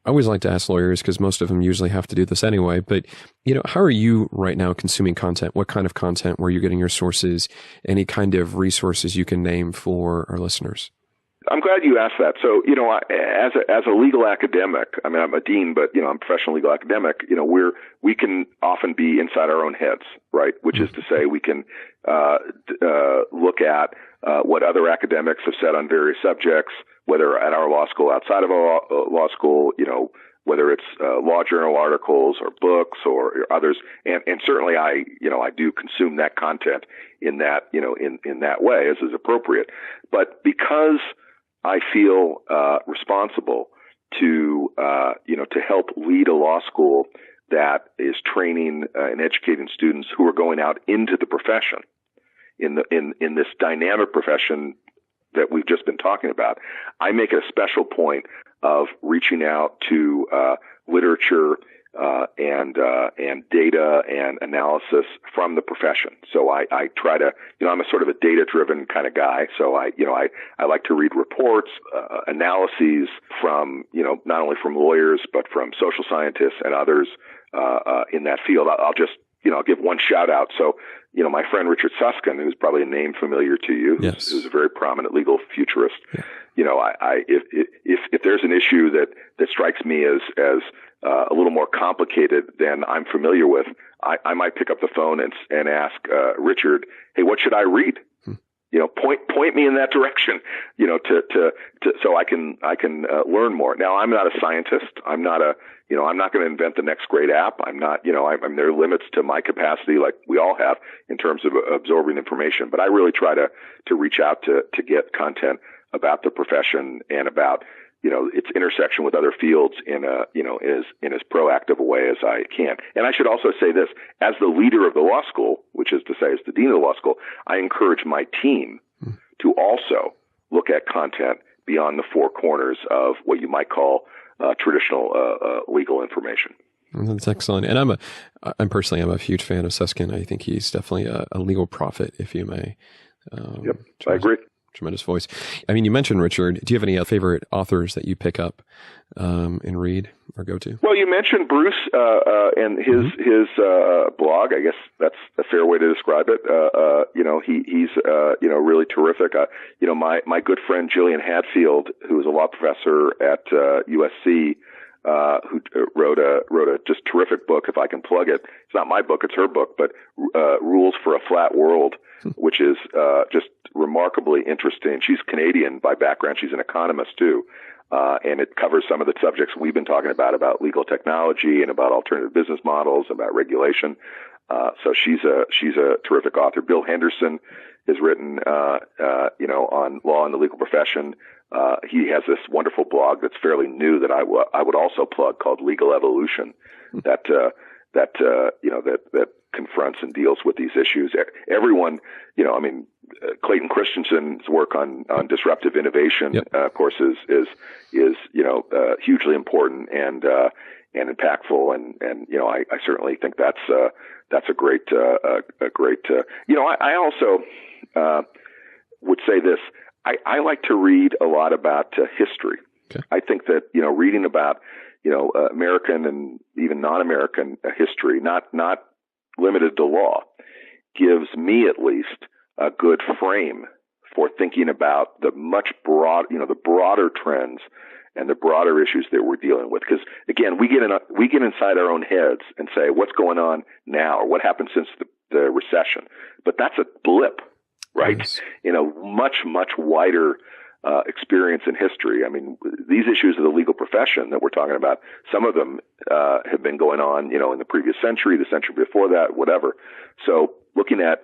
Speaker 1: I always like to ask lawyers, because most of them usually have to do this anyway, but how are you right now consuming content? What kind of content? Where are you getting your sources? Any kind of resources you can name for our listeners?
Speaker 3: I'm glad you asked that. So, as a legal academic, I mean, I'm a dean, but, I'm a professional legal academic, we can often be inside our own heads, right? Which is to say, we can look at what other academics have said on various subjects, whether at our law school, outside of our law school, whether it's law journal articles or books or others. And certainly I do consume that content in that, in that way, as is appropriate. But because I feel responsible to help lead a law school that is training and educating students who are going out into the profession, in this dynamic profession that we've just been talking about, I make a special point of reaching out to literature and data and analysis from the profession. So I try to, I'm a sort of a data-driven kind of guy. So I like to read reports, analyses from, not only from lawyers, but from social scientists and others in that field. I'll just, I'll give one shout out. So, my friend Richard Susskind, who's probably a name familiar to you, who's a very prominent legal futurist. Yeah. If there's an issue that strikes me as a little more complicated than I'm familiar with, I might pick up the phone and ask Richard, hey, what should I read? Point me in that direction, so I can learn more. Now, I'm not a scientist. I'm not going to invent the next great app. I'm not, there are limits to my capacity, like we all have, in terms of absorbing information. But I really try to reach out to get content about the profession and about, its intersection with other fields in as proactive a way as I can. And I should also say this, as the leader of the law school, which is to say as the dean of the law school, I encourage my team to also look at content beyond the four corners of what you might call traditional legal information.
Speaker 1: That's excellent. And I'm a huge fan of Susskind. I think he's definitely a legal prophet, if you may.
Speaker 3: Yep, I agree.
Speaker 1: Tremendous voice. I mean, you mentioned Richard. Do you have any favorite authors that you pick up and read or go to?
Speaker 3: Well, you mentioned Bruce and his blog. I guess that's a fair way to describe it. He's really terrific. My good friend Jillian Hadfield, who is a law professor at USC, who wrote a just terrific book. If I can plug it, it's not my book; it's her book. But Rules for a Flat World, which is just remarkably interesting. She's Canadian by background. She's an economist too, and it covers some of the subjects we've been talking about legal technology and about alternative business models, about regulation. So she's a terrific author. Bill Henderson has written, on law and the legal profession. He has this wonderful blog that's fairly new that I would also plug called Legal Evolution that confronts and deals with these issues. Everyone, Clayton Christensen's work on disruptive innovation,
Speaker 1: yep.
Speaker 3: Of course, is hugely important and impactful. And I certainly think that's a great. I also would say this. I like to read a lot about history.
Speaker 1: Okay.
Speaker 3: I think that, reading about, American and even non-American history, not limited to law, gives me at least a good frame for thinking about the the broader trends and the broader issues that we're dealing with. Because again, we get inside our own heads and say, what's going on now, or what happened since the recession? But that's a blip, right?
Speaker 1: Yes.
Speaker 3: Much wider experience in history. I mean, these issues of the legal profession that we're talking about, some of them have been going on, in the previous century, the century before that, whatever. So looking at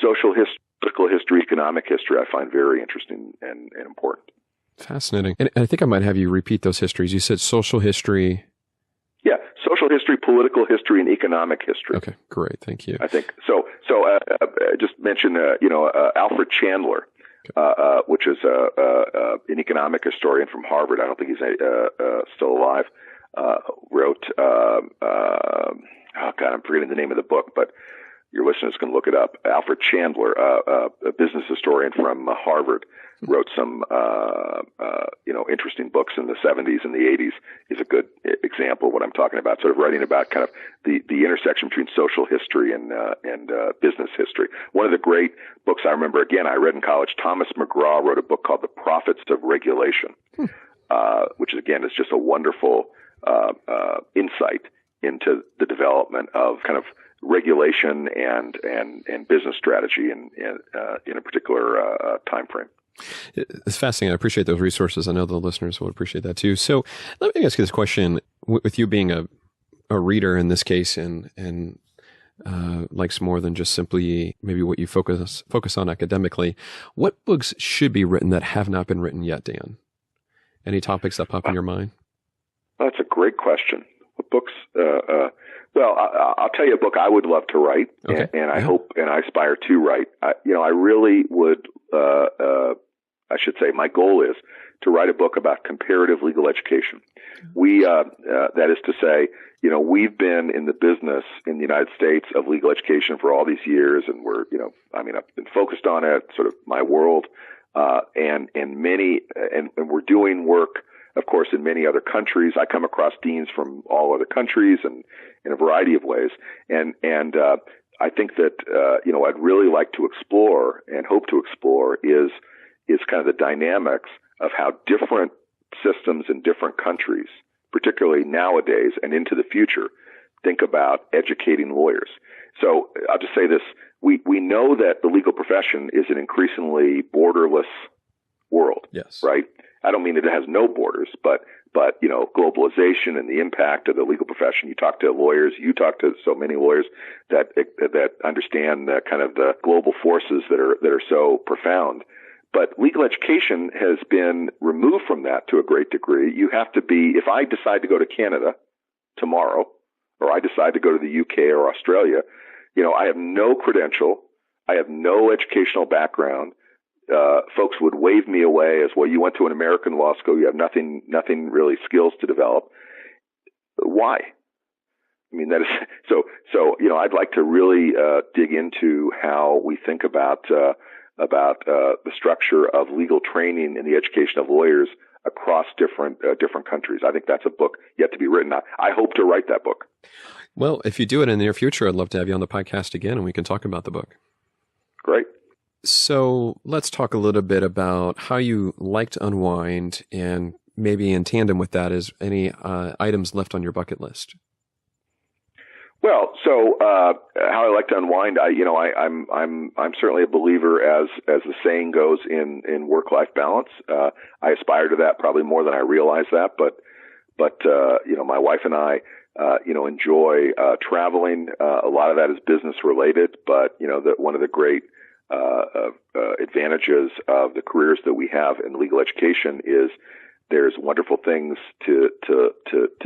Speaker 3: social history, political history, economic history, I find very interesting and important.
Speaker 1: Fascinating. And I think I might have you repeat those histories. You said social history.
Speaker 3: Yeah, social history, political history, and economic history.
Speaker 1: Okay, great. Thank you.
Speaker 3: I think so. Just mention, Alfred Chandler, which is an economic historian from Harvard. I don't think he's still alive. Wrote, I'm forgetting the name of the book, but your listeners can look it up. Alfred Chandler, a business historian from Harvard, wrote some, interesting books in the 70s and the 80s. Is a good example of what I'm talking about. Sort of writing about kind of the intersection between social history and business history. One of the great books I remember, again, I read in college, Thomas McGraw wrote a book called The Profits of Regulation, which again is just a wonderful insight into the development of kind of regulation and business strategy in a particular time frame.
Speaker 1: It's fascinating. I appreciate those resources. I know the listeners will appreciate that too. So let me ask you this question: with you being a reader in this case, and likes more than just simply maybe what you focus on academically, what books should be written that have not been written yet, Dan? Any topics that pop in your mind?
Speaker 3: That's a great question. What books? Well, I'll tell you a book I would love to write,
Speaker 1: okay.
Speaker 3: and I hope and I aspire to write. I really would. I should say my goal is to write a book about comparative legal education. We, that is to say, we've been in the business in the United States of legal education for all these years, and I've been focused on it, sort of my world, and we're doing work, of course, in many other countries. I come across deans from all other countries and in a variety of ways. And I think that, I'd really like to explore and hope to explore is kind of the dynamics of how different systems in different countries, particularly nowadays and into the future, think about educating lawyers. So I'll just say this. We know that the legal profession is an increasingly borderless world.
Speaker 1: Yes.
Speaker 3: Right? I don't mean that it has no borders, but globalization and the impact of the legal profession. You talk to lawyers, you talk to so many lawyers that understand the kind of the global forces that are so profound. But legal education has been removed from that to a great degree. You have to be, if I decide to go to Canada tomorrow, or I decide to go to the UK or Australia, I have no credential, I have no educational background. Folks would wave me away as, well, you went to an American law school, you have nothing really skills to develop. Why? I mean, that is so. I'd like to really dig into how we think about the structure of legal training and the education of lawyers across different countries. I think that's a book yet to be written. I hope to write that book.
Speaker 1: Well, if you do it in the near future, I'd love to have you on the podcast again, and we can talk about the book.
Speaker 3: Great.
Speaker 1: So let's talk a little bit about how you like to unwind, and maybe in tandem with that is any items left on your bucket list.
Speaker 3: Well, so how I like to unwind, I'm certainly a believer, as the saying goes, in work-life balance. I aspire to that probably more than I realize that, but my wife and I enjoy traveling. A lot of that is business related, but that one of the great advantages of the careers that we have in legal education is there's wonderful things to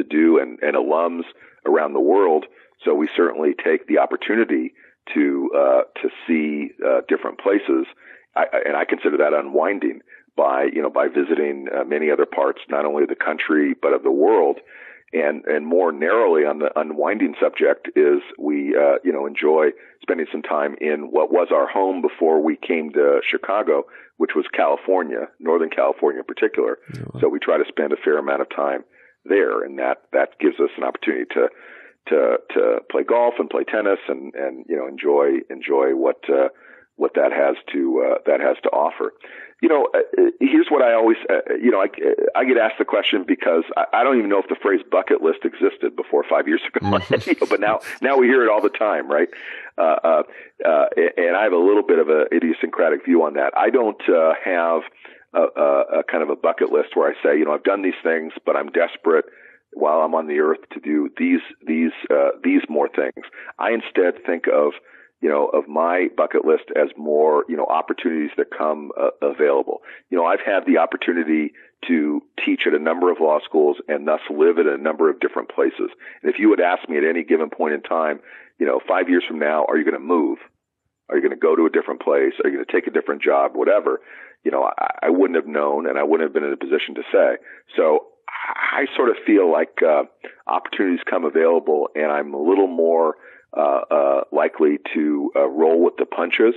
Speaker 3: do and alums around the world. So we certainly take the opportunity to see different places, and I consider that unwinding by visiting many other parts, not only of the country but of the world. And more narrowly on the unwinding subject is we enjoy spending some time in what was our home before we came to Chicago, which was California, Northern California in particular. Oh, wow. So we try to spend a fair amount of time there, and that gives us an opportunity to play golf and play tennis and enjoy what that has to offer. Here's what I always, I get asked the question because I don't even know if the phrase bucket list existed before 5 years ago, but now we hear it all the time, right? And I have a little bit of an idiosyncratic view on that. I don't have a kind of a bucket list where I say, I've done these things, but I'm desperate while I'm on the earth to do these more things. I instead think of my bucket list as more, opportunities that come available. I've had the opportunity to teach at a number of law schools and thus live in a number of different places. And if you would ask me at any given point in time, 5 years from now, are you going to move? Are you going to go to a different place? Are you going to take a different job? Whatever. I wouldn't have known, and I wouldn't have been in a position to say. So I sort of feel like opportunities come available, and I'm a little more likely to roll with the punches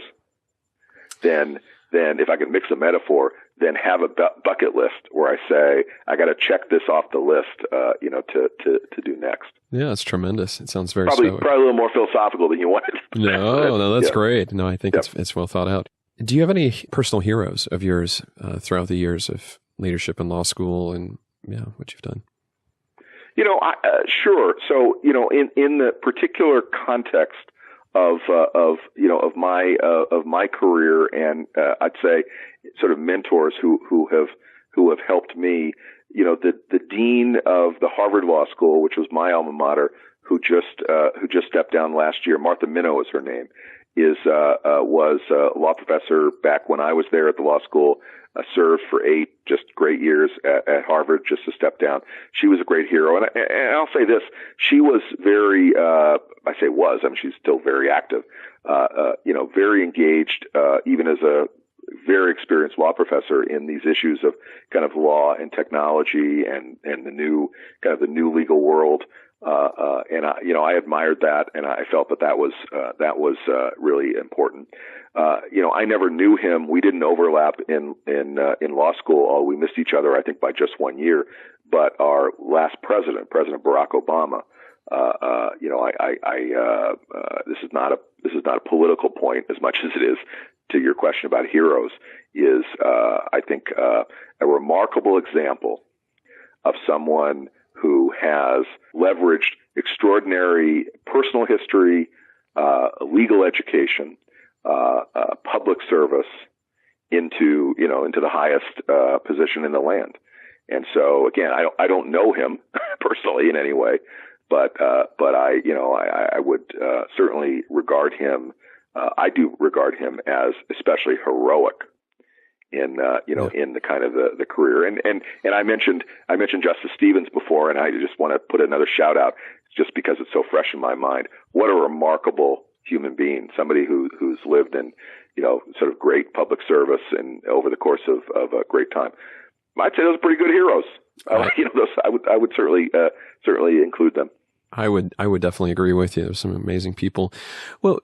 Speaker 3: than if I can mix a metaphor, then have a bucket list where I say I got to check this off the list, to do next.
Speaker 1: Yeah, it's tremendous. It sounds very
Speaker 3: probably a little more philosophical than you wanted.
Speaker 1: No, that's great. No, I think it's well thought out. Do you have any personal heroes of yours throughout the years of leadership in law school and what you've done?
Speaker 3: Sure. So, in the particular context of my career, and I'd say sort of mentors who have helped me, the dean of the Harvard Law School, which was my alma mater, who just stepped down last year, Martha Minow is her name, was a law professor back when I was there at the law school. Served for 8 just great years at Harvard, just to step down. She was a great hero. And I'll say this, she was very, she's still very active, very engaged, even as a very experienced law professor in these issues of kind of law and technology and the new legal world. And I admired that, and I felt that was really important. I never knew him. We didn't overlap in law school. We missed each other, I think, by just 1 year. But our last President Barack Obama, this is not a political point as much as it is to your question about heroes, is, I think, a remarkable example of someone who has leveraged extraordinary personal history, legal education, public service into the highest position in the land. And so again, I don't know him personally in any way, but I would certainly regard him. I do regard him as especially heroic in the kind of the career. And I mentioned Justice Stevens before, and I just want to put another shout out just because it's so fresh in my mind. What a remarkable human being, somebody who's lived in, sort of great public service and over the course of a great time. I'd say those are pretty good heroes. Those I would certainly include them.
Speaker 1: I would definitely agree with you. There's some amazing people. Well,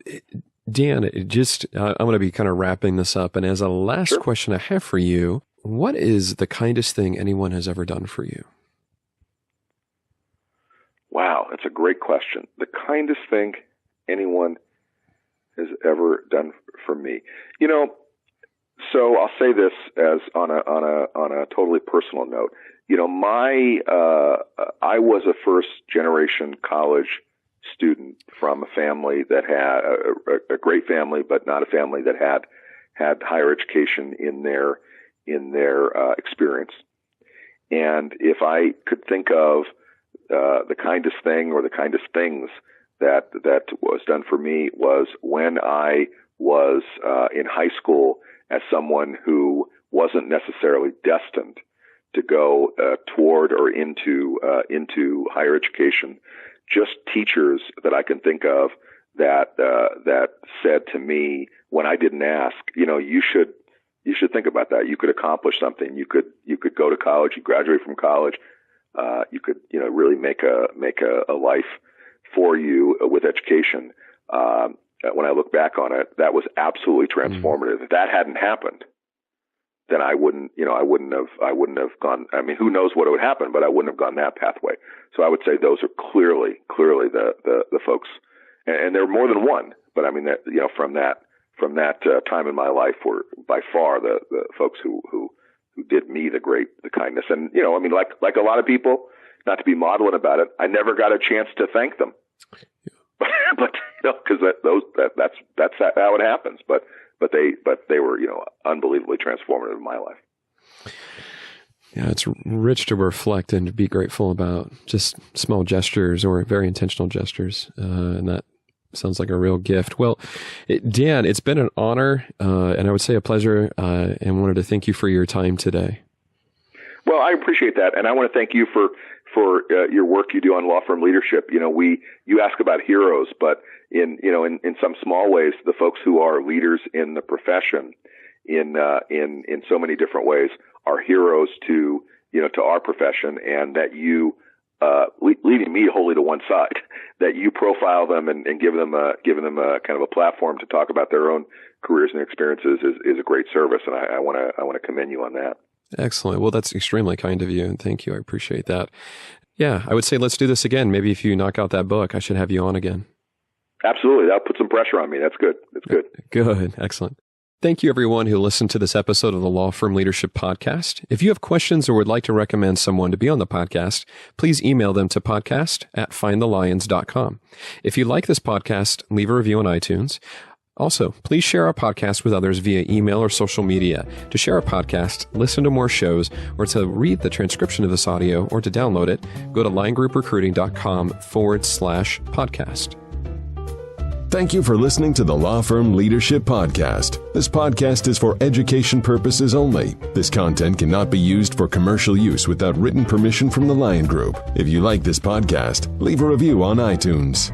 Speaker 1: Dan, I'm going to be kind of wrapping this up. And as a last question I have for you, what is the kindest thing anyone has ever done for you?
Speaker 3: Wow, that's a great question. The kindest thing anyone has ever done for me. So I'll say this as on a totally personal note. I was a first generation college student from a family that had a great family, but not a family that had higher education in their experience. And if I could think of the kindest thing or the kindest things that was done for me was when I was in high school as someone who wasn't necessarily destined to go toward or into higher education. Just teachers that I can think of that said to me when I didn't ask, you should think about that. You could accomplish something. You could go to college. You graduate from college. You could really make a life for you with education. When I look back on it, that was absolutely transformative. If that hadn't happened, then I wouldn't have gone. I mean, who knows what would happen, but I wouldn't have gone that pathway. So I would say those are clearly the folks, and there are more than one. But I mean that from that time in my life were by far the folks who did me the kindness. And like a lot of people, not to be maudlin about it, I never got a chance to thank them. But because that's how it happens. But they were unbelievably transformative in my life.
Speaker 1: Yeah, it's rich to reflect and to be grateful about just small gestures or very intentional gestures, and that sounds like a real gift. Well, Dan, it's been an honor, and I would say a pleasure, and wanted to thank you for your time today.
Speaker 3: Well, I appreciate that, and I want to thank you for your work you do on law firm leadership. You ask about heroes, but in some small ways, the folks who are leaders in the profession, in so many different ways, are heroes to our profession, and that you, leaving me wholly to one side, that you profile them and give them a kind of a platform to talk about their own careers and experiences is a great service, and I want to commend you on that.
Speaker 1: Excellent. Well, that's extremely kind of you, and thank you. I appreciate that. Yeah, I would say let's do this again. Maybe if you knock out that book, I should have you on again.
Speaker 3: Absolutely. That'll put some pressure on me. That's good. That's good.
Speaker 1: Good. Excellent. Thank you, everyone who listened to this episode of the Law Firm Leadership Podcast. If you have questions or would like to recommend someone to be on the podcast, please email them to podcast@findthelions.com. If you like this podcast, leave a review on iTunes. Also, please share our podcast with others via email or social media. To share our podcast, listen to more shows, or to read the transcription of this audio, or to download it, go to linegrouprecruiting.com/podcast.
Speaker 2: Thank you for listening to the Law Firm Leadership Podcast. This podcast is for education purposes only. This content cannot be used for commercial use without written permission from the Lion Group. If you like this podcast, leave a review on iTunes.